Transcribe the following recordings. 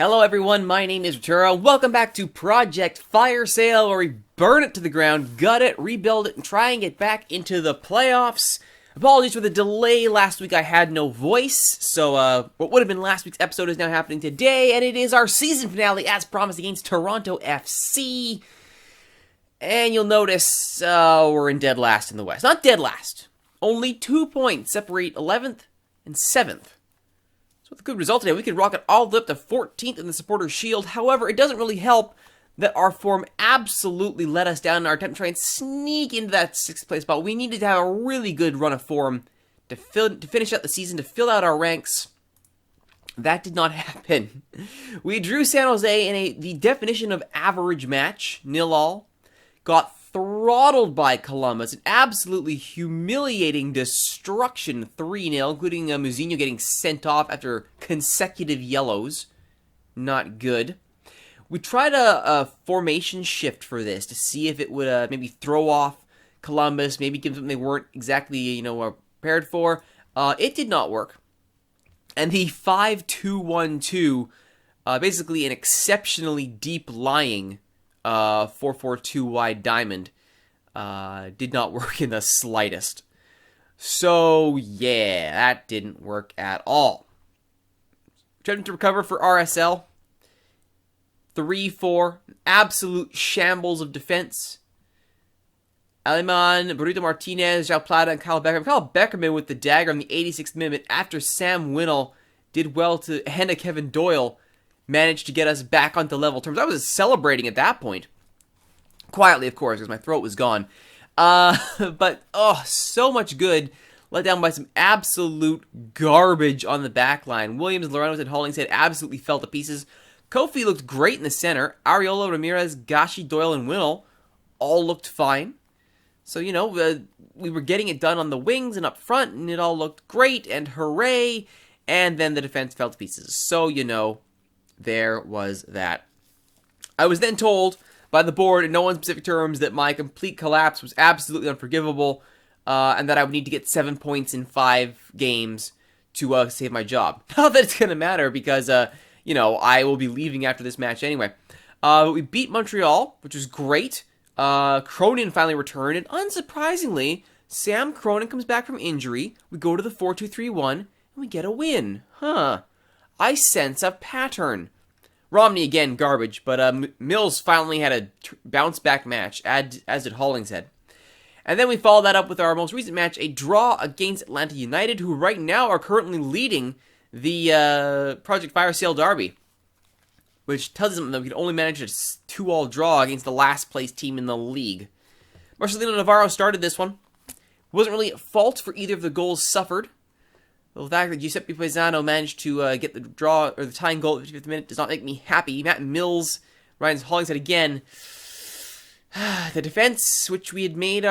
Hello everyone, my name is Rituro. Welcome back to Project Fire Sale, where we burn it to the ground, gut it, rebuild it, and try and get back into the playoffs. Apologies for the delay. Last week I had no voice, so what would have been last week's episode is now happening today, and it is our season finale as promised against Toronto FC. And you'll notice we're in dead last in the West. Not dead last. Only 2 points separate 11th and 7th. With a good result today, we could rocket all the way up to 14th in the Supporters' Shield. However, it doesn't really help that our form absolutely let us down in our attempt to try and sneak into that 6th place spot. We needed to have a really good run of form to finish out the season, to fill out our ranks. That did not happen. We drew San Jose in the definition of average match, 0-0. Got throttled by Columbus, an absolutely humiliating destruction, 3-0, including Muzinho getting sent off after consecutive yellows. Not good. We tried a formation shift for this to see if it would maybe throw off Columbus, maybe give them something they weren't exactly prepared for. It did not work. And the 5-2-1-2, basically an exceptionally deep lying 4-4-2 wide diamond, did not work in the slightest. So yeah, that didn't work at all. Trying to recover for RSL. 3-4, absolute shambles of defense. Aleman, Burrito Martinez, João Plata, and Kyle Beckerman. Kyle Beckerman with the dagger in the 86th minute after Sam Winnell did well to hand Kevin Doyle. Managed to get us back onto level terms. I was celebrating at that point. Quietly, of course, because my throat was gone. But, so much good. Let down by some absolute garbage on the back line. Williams, Lorenos, and Hollingshead absolutely fell to pieces. Kofi looked great in the center. Ariolo, Ramirez, Gashi, Doyle, and Winnell all looked fine. So, we were getting it done on the wings and up front, and it all looked great, and hooray. And then the defense fell to pieces. So, there was that. I was then told by the board in no unspecific terms that my complete collapse was absolutely unforgivable, and that I would need to get 7 points in 5 games to save my job. Not that it's going to matter because, I will be leaving after this match anyway. But we beat Montreal, which was great. Cronin finally returned, and unsurprisingly, Sam Cronin comes back from injury. We go to the 4-2-3-1, and we get a win. I sense a pattern. Romney, again, garbage, but Mills finally had a bounce-back match, as did Hollingshead. And then we followed that up with our most recent match, a draw against Atlanta United, who right now are currently leading the Project Fire Sale Derby, which tells them that we could only manage a 2-2 draw against the last-place team in the league. Marcelino Navarro started this one. Wasn't really at fault for either of the goals suffered. The fact that Giuseppe Paisano managed to get the draw or the tying goal at the 55th minute does not make me happy. Matt Mills, Ryan Hollingshead again. The defense, which we had made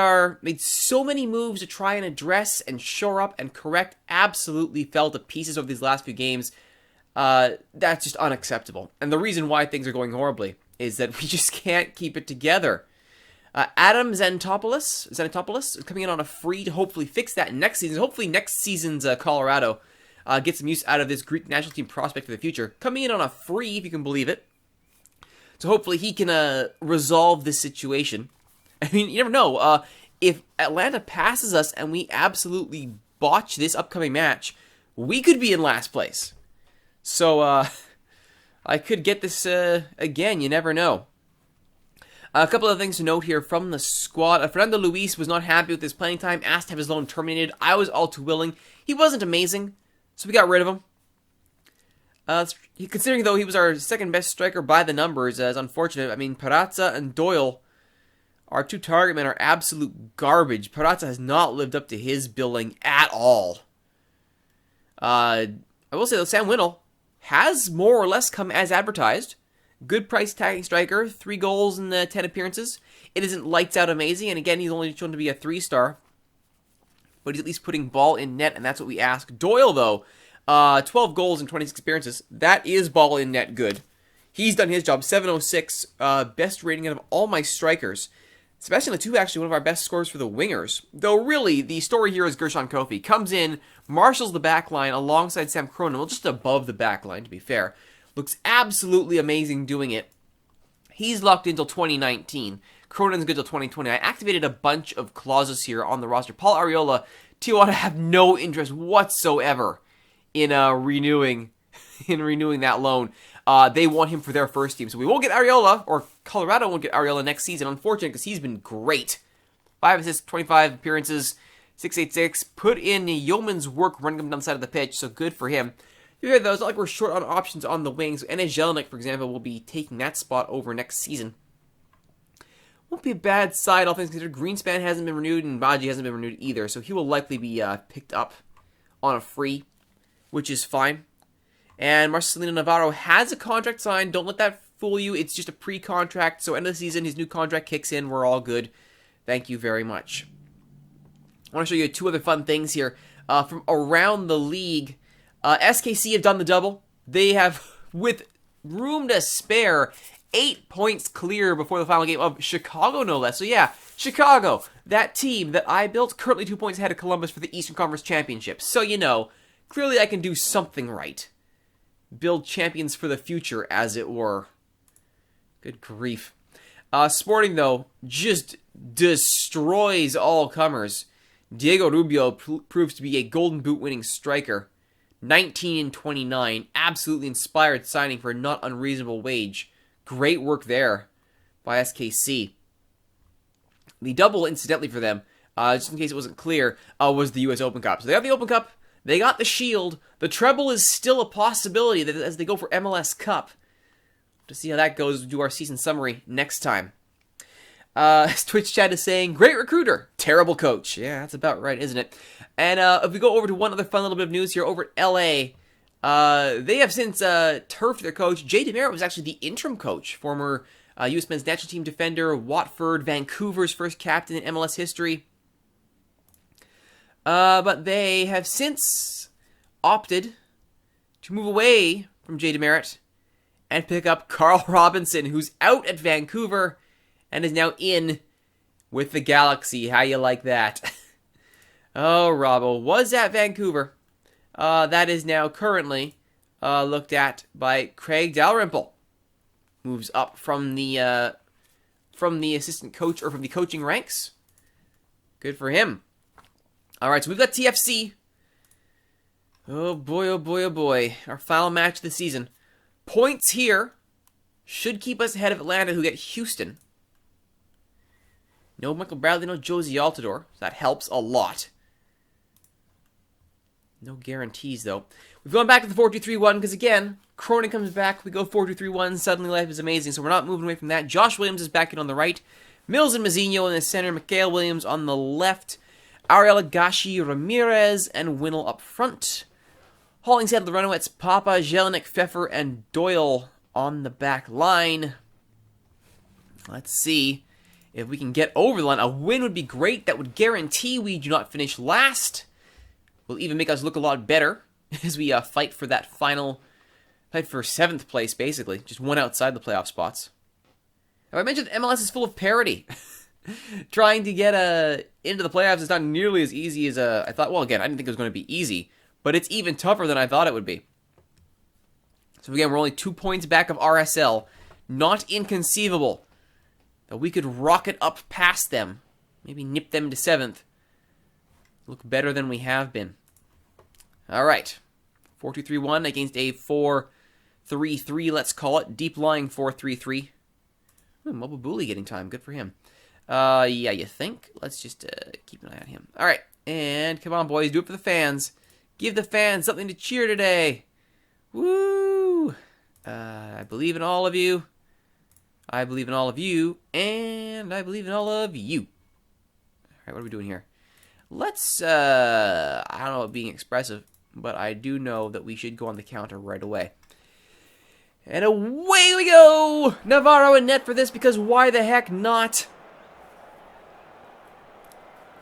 so many moves to try and address and shore up and correct, absolutely fell to pieces over these last few games. That's just unacceptable. And the reason why things are going horribly is that we just can't keep it together. Adam Xanatopoulos is coming in on a free to hopefully fix that next season. Hopefully next season's Colorado gets some use out of this Greek national team prospect for the future. Coming in on a free, if you can believe it. So hopefully he can resolve this situation. I mean, you never know. If Atlanta passes us and we absolutely botch this upcoming match, we could be in last place. So I could get this again. You never know. A couple of things to note here from the squad. Fernando Luis was not happy with his playing time, asked to have his loan terminated. I was all too willing. He wasn't amazing, so we got rid of him. Considering, though, he was our second best striker by the numbers, is unfortunate. I mean, Parazza and Doyle, our two target men, are absolute garbage. Parazza has not lived up to his billing at all. I will say, though, Sam Winnell has more or less come as advertised. Good price tagging striker, 3 goals in 10 appearances. It isn't lights out amazing, and again, he's only shown to be a 3-star. But he's at least putting ball in net, and that's what we ask. Doyle, though, 12 goals in 26 appearances. That is ball in net good. He's done his job. 706, best rating out of all my strikers. Sebastian Letou, actually one of our best scorers for the wingers. Though really, the story here is Gershon Kofi. Comes in, marshals the back line alongside Sam Cronin. Well, just above the back line, to be fair. Looks absolutely amazing doing it. He's locked in until 2019. Cronin's good till 2020. I activated a bunch of clauses here on the roster. Paul Arriola, Tijuana have no interest whatsoever in renewing that loan. They want him for their first team. So we won't get Arriola, or Colorado won't get Arriola next season. Unfortunate, because he's been great. 5 assists, 25 appearances, 686. Put in yeoman's work running him down the side of the pitch, so good for him. Here, though, it's not like we're short on options on the wings. Ene Jelinek, for example, will be taking that spot over next season. Won't be a bad side, all things considered. Greenspan hasn't been renewed, and Baji hasn't been renewed either, so he will likely be picked up on a free, which is fine. And Marcelino Navarro has a contract signed. Don't let that fool you. It's just a pre-contract, so end of the season, his new contract kicks in. We're all good. Thank you very much. I want to show you 2 other fun things here from around the league. SKC have done the double. They have, with room to spare, 8 points clear before the final game of Chicago, no less. So yeah, Chicago, that team that I built, currently 2 points ahead of Columbus for the Eastern Conference Championship. So you know, clearly I can do something right. Build champions for the future, as it were. Good grief. Sporting, though, just destroys all comers. Diego Rubio proves to be a Golden Boot winning striker. 19 and 29. Absolutely inspired signing for a not unreasonable wage. Great work there by SKC. The double, incidentally, for them, just in case it wasn't clear, was the U.S. Open Cup. So they got the Open Cup. They got the Shield. The treble is still a possibility as they go for MLS Cup. To see how that goes, we'll do our season summary next time. Twitch chat is saying, great recruiter, terrible coach. Yeah, that's about right, isn't it? And if we go over to one other fun little bit of news here over at LA, they have since turfed their coach. Jay DeMeritt was actually the interim coach, former U.S. men's national team defender, Watford, Vancouver's first captain in MLS history. But they have since opted to move away from Jay DeMeritt and pick up Carl Robinson, who's out at Vancouver and is now in with the Galaxy. How you like that? Oh, Robbo was at Vancouver. That is now currently looked at by Craig Dalrymple. Moves up from the assistant coach, or from the coaching ranks. Good for him. All right, so we've got TFC. Oh boy, oh boy, oh boy. Our final match of the season. Points here should keep us ahead of Atlanta, who get Houston. No Michael Bradley, no Josie Altidore. That helps a lot. No guarantees, though. We've gone back to the 4-2-3-1, because again, Cronin comes back, we go 4-2-3-1, suddenly life is amazing, so we're not moving away from that. Josh Williams is back in on the right. Mills and Mazzino in the center, Mikhail Williams on the left. Ariel Gashi, Ramirez, and Winnell up front. Hollingshead, Larenowitz, Papa, Jelinek, Pfeffer, and Doyle on the back line. Let's see if we can get over the line. A win would be great. That would guarantee we do not finish last. Will even make us look a lot better as we fight for that final, fight for 7th place, basically. Just one outside the playoff spots. Have I mentioned MLS is full of parity? Trying to get into the playoffs is not nearly as easy as I thought. Well, again, I didn't think it was going to be easy, but it's even tougher than I thought it would be. So again, we're only 2 points back of RSL. Not inconceivable that we could rocket up past them. Maybe nip them to 7th. Look better than we have been. All right. 4-2-3-1 against a 4-3-3, let's call it. Deep lying 4-3-3. Mobile Bully getting time. Good for him. Yeah, you think? Let's just keep an eye on him. All right. And come on, boys. Do it for the fans. Give the fans something to cheer today. Woo! I believe in all of you. I believe in all of you. And I believe in all of you. All right, what are we doing here? Let's, I don't know about being expressive, but I do know that we should go on the counter right away. And away we go! Navarro in net for this, because why the heck not?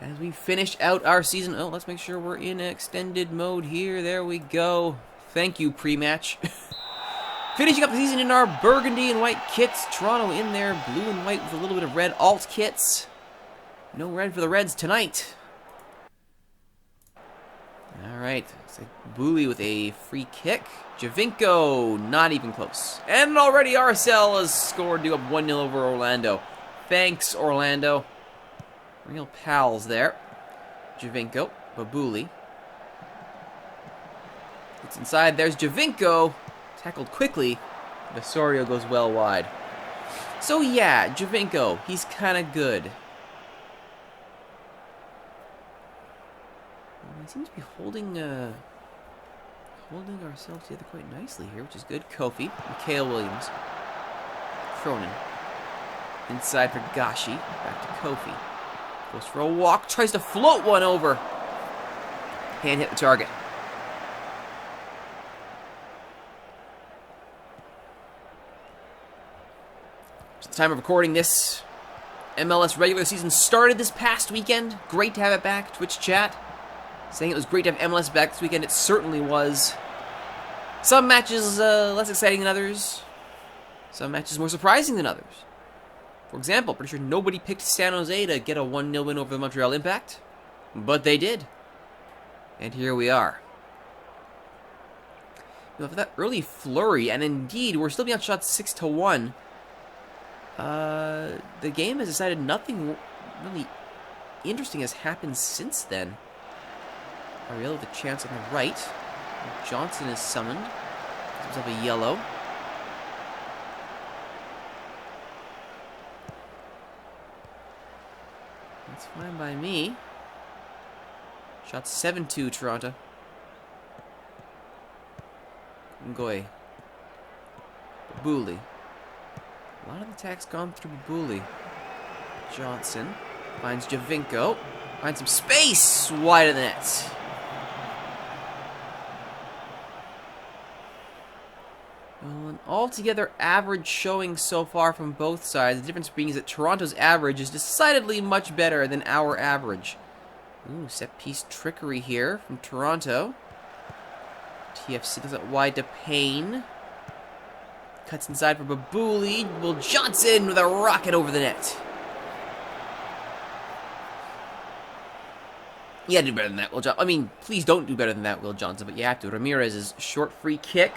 As we finish out our season. Oh, let's make sure we're in extended mode here. There we go. Thank you, pre-match. Finishing up the season in our burgundy and white kits. Toronto in there, blue and white with a little bit of red alt kits. No red for the Reds tonight. Alright, it's like Bully with a free kick. Javinko, not even close. And already RSL has scored to up 1-0 over Orlando. Thanks, Orlando. Real pals there. Javinko, Babuli. It's inside, there's Javinko. Tackled quickly. Osorio goes well wide. So yeah, Javinko, he's kind of good. He seems to be holding ourselves together quite nicely here, which is good. Kofi, Mikhail Williams, Cronin. Inside for Gashi. Back to Kofi. Goes for a walk, tries to float one over. Hand hit the target. At the time of recording this, MLS regular season started this past weekend. Great to have it back. Twitch chat saying it was great to have MLS back this weekend. It certainly was. Some matches less exciting than others. Some matches more surprising than others. For example, pretty sure nobody picked San Jose to get a 1-0 win over the Montreal Impact. But they did. And here we are. You know, for that early flurry, and indeed, we're still being outshot 6-1. The game has decided nothing really interesting has happened since then. Ariel with a chance on the right. Johnson is summoned. Gives himself a yellow. That's fine by me. Shot 7-2 Toronto. Ngoy. Babuli. A lot of attacks gone through Babuli. Johnson finds Javinko. Finds some space wide of the net. Well, an altogether average showing so far from both sides. The difference being is that Toronto's average is decidedly much better than our average. Ooh, set-piece trickery here from Toronto. TFC does it wide to Payne. Cuts inside for Babuli. Will Johnson with a rocket over the net. You gotta do better than that, Will Johnson. I mean, please don't do better than that, Will Johnson, but you have to. Ramirez's short free kick.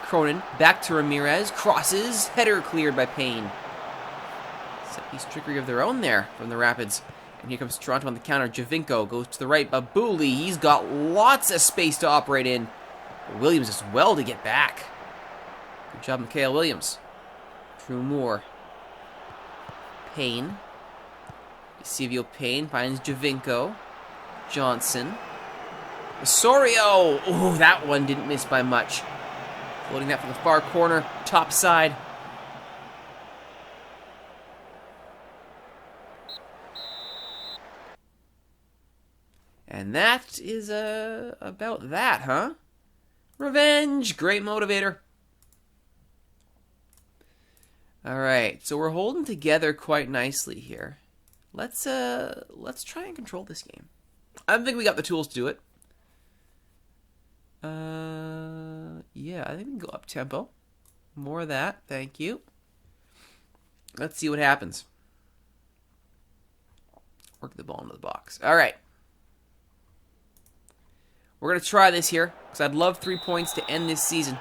Cronin back to Ramirez. Crosses. Header cleared by Payne. Set-piece trickery of their own there from the Rapids. And here comes Toronto on the counter. Javinko goes to the right. Babuli, he's got lots of space to operate in. Williams as well to get back. Good job, Mikhail Williams. Drew Moore. Payne. Silvio Payne finds Javinko. Johnson. Osorio! Oh, that one didn't miss by much. Floating that from the far corner, top side. And that is about that, huh? Revenge, great motivator. All right, so we're holding together quite nicely here. Let's try and control this game. I don't think we got the tools to do it. Yeah, I think we can go up tempo. More of that, thank you. Let's see what happens. Work the ball into the box. All right. We're going to try this here, because I'd love 3 points to end this season.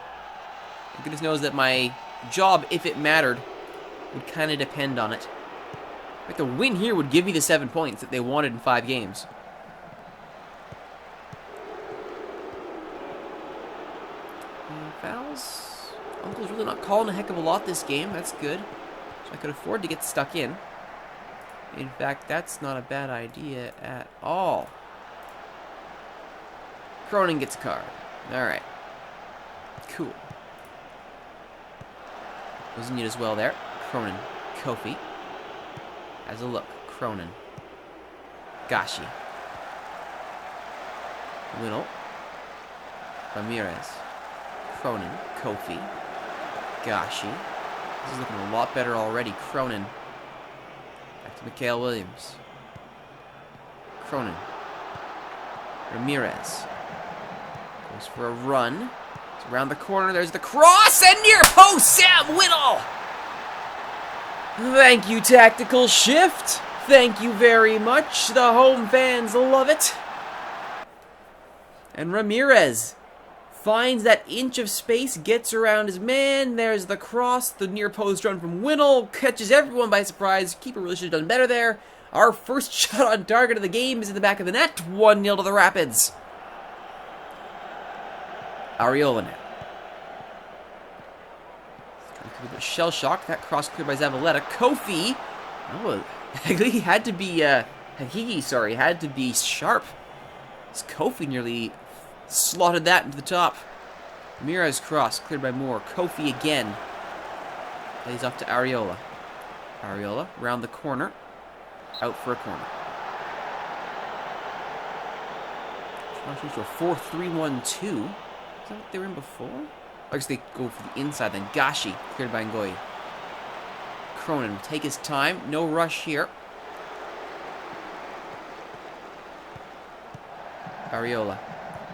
Goodness knows that my job, if it mattered, would kind of depend on it. Like the win here would give me the 7 points that they wanted in 5 games. Fouls. Uncle's really not calling a heck of a lot this game. That's good. So I could afford to get stuck in. In fact, that's not a bad idea at all. Cronin gets a card. Alright. Cool. Wasn't it as well there. Cronin. Kofi. Has a look. Cronin. Gashi. Winnell. Ramirez. Cronin. Kofi. Gashi. This is looking a lot better already. Cronin. Back to Mikhail Williams. Cronin. Ramirez. Goes for a run. It's around the corner. There's the cross. And near post, Sam Winnell. Thank you, Tactical Shift. Thank you very much. The home fans love it. And Ramirez finds that inch of space, gets around his man. There's the cross, the near post run from Winnell, catches everyone by surprise. Keeper really should have done better there. Our first shot on target of the game is in the back of the net. 1-0 to the Rapids. Arriola now. A bit shell shock. That cross cleared by Zavaleta. Kofi. Oh, he had to be, Hagigi, had to be sharp. As Kofi nearly slotted that into the top. Ramirez cross, cleared by Moore. Kofi again. Plays off to Arriola. Arriola, round the corner. Out for a corner. Trying to change to a 4-3-1-2. Is that what they were in before? I guess they go for the inside then. Gashi, cleared by Ngoyi. Cronin will take his time. No rush here. Arriola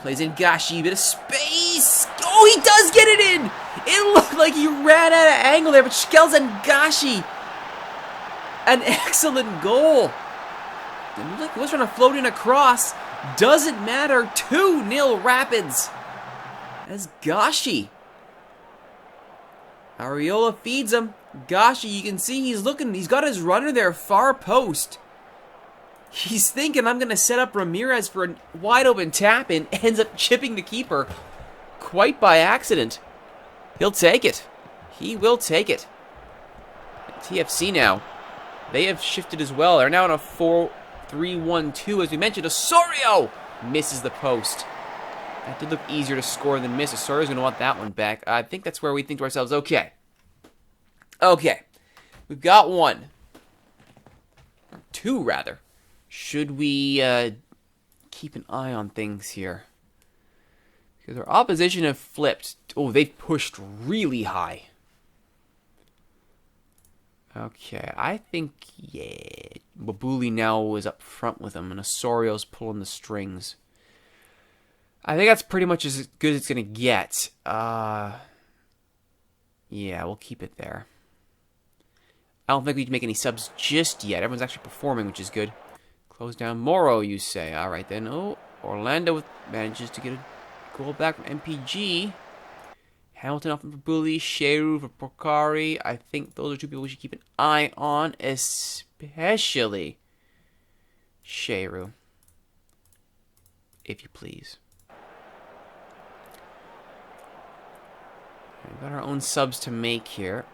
plays in Gashi. Bit of space. Oh, he does get it in. It looked like he ran out of angle there, but Schkelz and Gashi. An excellent goal. It looked like he was trying to float in across. Doesn't matter. 2-0 Rapids. As Gashi. Arriola feeds him. Gashi, you can see he's looking. He's got his runner there, far post. He's thinking, I'm going to set up Ramirez for a wide open tap and ends up chipping the keeper. Quite by accident. He'll take it. He will take it. TFC now. They have shifted as well. They're now in a 4-3-1-2. As we mentioned, Osorio misses the post. That did look easier to score than miss. Osorio's going to want that one back. I think that's where we think to ourselves, okay. Okay. We've got one. Or two, rather. Should we keep an eye on things here? Because our opposition have flipped. Oh, they've pushed really high. Okay, I think, yeah, Wabuli now is up front with him, and Osorio's pulling the strings. I think that's pretty much as good as it's going to get. Yeah, we'll keep it there. I don't think we can make any subs just yet. Everyone's actually performing, which is good. Close down Moro, you say. All right, then. Oh, Orlando manages to get a goal back from MPG. Hamilton off for Bully, Sheru for Porcari. I think those are two people we should keep an eye on, especially Sheru. If you please. We've got our own subs to make here.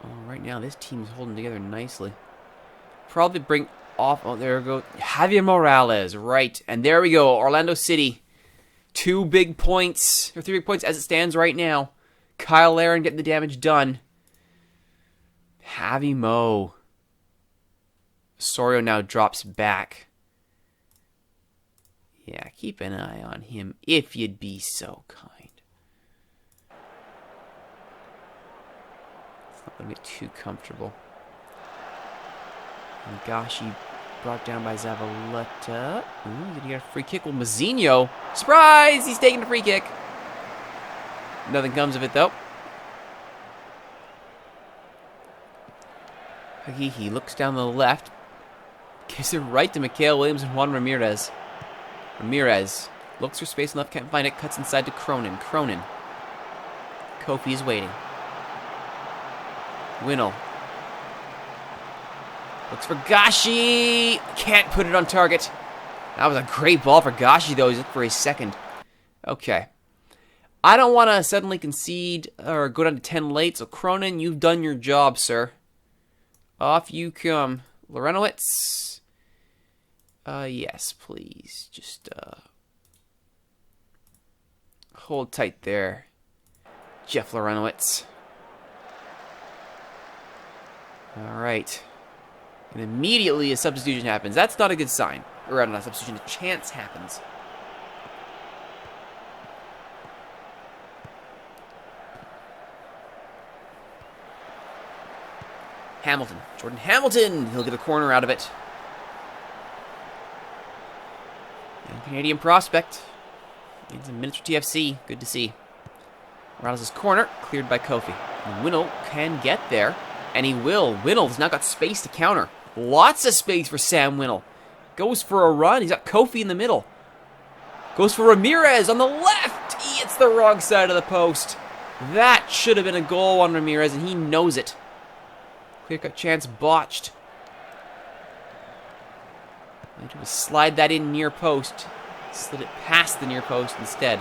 Oh, right now this team's holding together nicely. Probably bring off. Oh, there we go. Javier Morales, right. And there we go. Orlando City. 2 big points, or 3 big points as it stands right now. Kyle Laren getting the damage done. Javi Mo. Osorio now drops back. Yeah, keep an eye on him if you'd be so kind. It's not going to get too comfortable. And Gashi brought down by Zavaleta. Ooh, did he get a free kick? Well, Mazzinho. Surprise! He's taking a free kick. Nothing comes of it, though. He looks down the left. Gives it right to Mikhail Williams and Juan Ramirez. Ramirez looks for space on left, can't find it. Cuts inside to Cronin. Cronin. Kofi is waiting. Winnell. Looks for Gashi. Can't put it on target. That was a great ball for Gashi, though. He's looking for his second. Okay. I don't want to suddenly concede or go down to 10 late. So, Cronin, you've done your job, sir. Off you come. Lorenowitz. Yes, please. Just, hold tight there. Jeff Lorenowitz. All right. And immediately a substitution happens. That's not a good sign. Or not a substitution, a chance happens. Hamilton. Jordan Hamilton. He'll get a corner out of it. And Canadian prospect. Needs a minute for TFC. Good to see. Morales' corner. Cleared by Kofi. And Winnell can get there. And he will. Winnell's now got space to counter. Lots of space for Sam Winnell. Goes for a run. He's got Kofi in the middle. Goes for Ramirez on the left. He hits the wrong side of the post. That should have been a goal on Ramirez, and he knows it. Clear-cut chance botched. Need to slide that in near post. Slid it past the near post instead.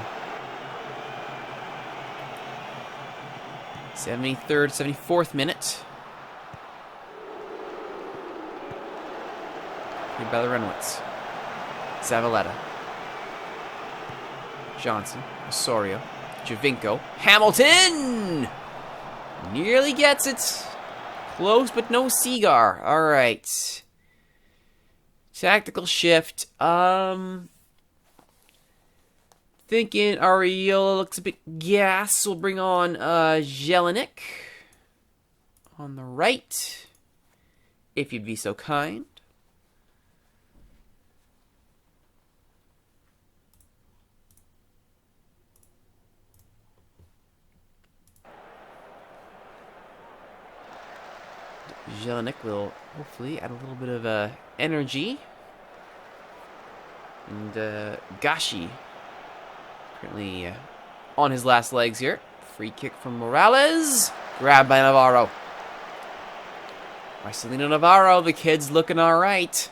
73rd, 74th minute. Here by the Renowitz. Zavaleta. Johnson. Osorio. Javinko. Hamilton! Nearly gets it. Close, but no Seagar. Alright. Tactical shift. Thinking Ariola looks a bit gas. We'll bring on Jelinek on the right, if you'd be so kind. Jelinek will hopefully add a little bit of energy. And Gashi currently on his last legs here. Free kick from Morales. Grabbed by Navarro. Marcelino Navarro, the kid's looking alright.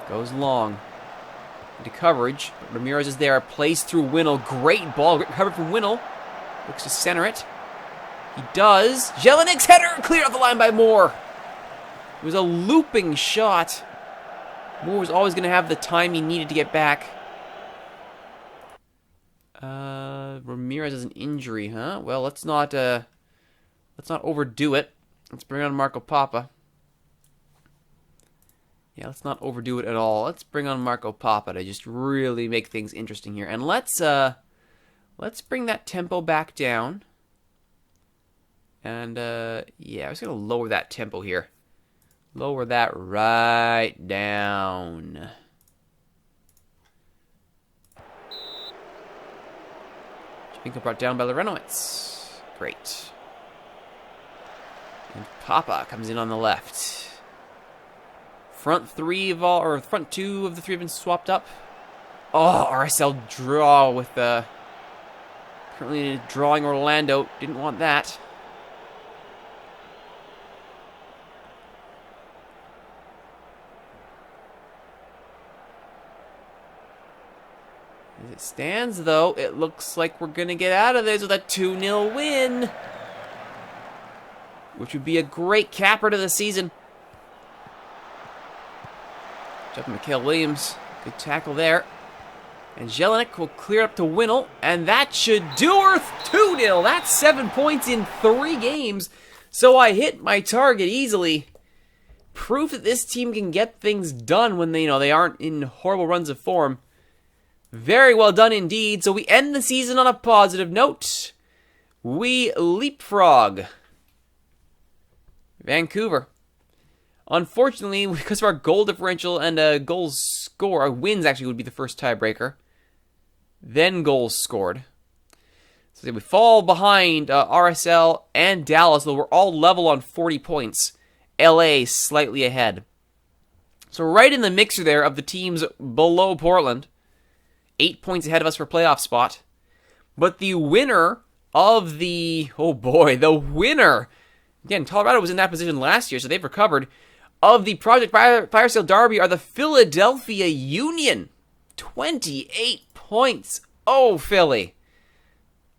Goes long. Into coverage. But Ramirez is there. Plays through Winnell. Great ball. Great cover from Winnell. Looks to center it. He does. Jelinek's header cleared off the line by Moore. It was a looping shot. Moore was always going to have the time he needed to get back. Ramirez has an injury, huh? Well, let's not overdo it. Let's bring on Marco Papa. Yeah, let's not overdo it at all. Let's bring on Marco Papa to just really make things interesting here. And let's bring that tempo back down. And yeah, I was gonna lower that tempo here. Lower that right down. Javinko brought down by the Renowitz. Great. And Papa comes in on the left. Front two of the three have been swapped up. Oh, RSL draw with currently drawing Orlando. Didn't want that. As it stands, though, it looks like we're going to get out of this with a 2-0 win. Which would be a great capper to the season. Jeff Mikhail Williams, good tackle there. And Jelinek will clear up to Winnell, and that should do her 2-0. That's 7 points in 3 games. So I hit my target easily. Proof that this team can get things done when they aren't in horrible runs of form. Very well done indeed. So we end the season on a positive note. We leapfrog Vancouver. Unfortunately, because of our goal differential and goals score, our wins actually would be the first tiebreaker. Then goals scored. So we fall behind RSL and Dallas, though we're all level on 40 points. LA slightly ahead. So right in the mixer there of the teams below Portland. 8 points ahead of us for playoff spot. But the winner of the winner. Again, Colorado was in that position last year, so they've recovered. Of the Project Fire Sale Derby are the Philadelphia Union. 28 points. Oh, Philly.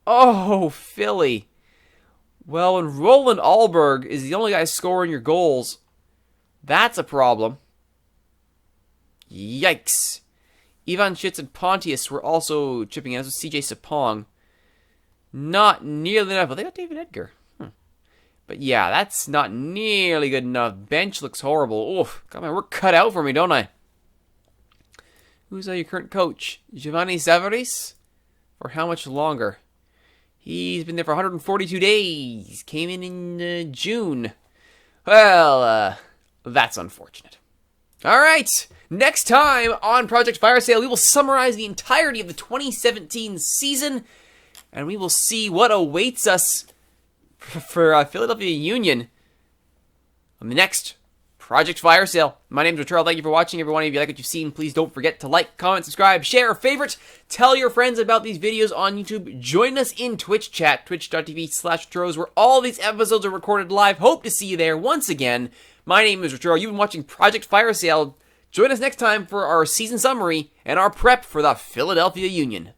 Oh, Philly. Well, when Roland Alberg is the only guy scoring your goals, that's a problem. Yikes. Ivan Schitz and Pontius were also chipping in. As with CJ Sapong. Not nearly enough. Well, they got David Edgar. But yeah, that's not nearly good enough. Bench looks horrible. Oof, got my work cut out for me, don't I? Who's your current coach? Giovanni Savaris? For how much longer? He's been there for 142 days. Came in June. Well, that's unfortunate. All right, next time on Project Fire Sale, we will summarize the entirety of the 2017 season, and we will see what awaits us for Philadelphia Union on the next Project Fire Sale. My name is Rituro. Thank you for watching, everyone. If you like what you've seen, please don't forget to like, comment, subscribe, share, favorite. Tell your friends about these videos on YouTube. Join us in Twitch chat, twitch.tv/Rituros, where all these episodes are recorded live. Hope to see you there once again. My name is Rituro. You've been watching Project Fire Sale. Join us next time for our season summary and our prep for the Philadelphia Union.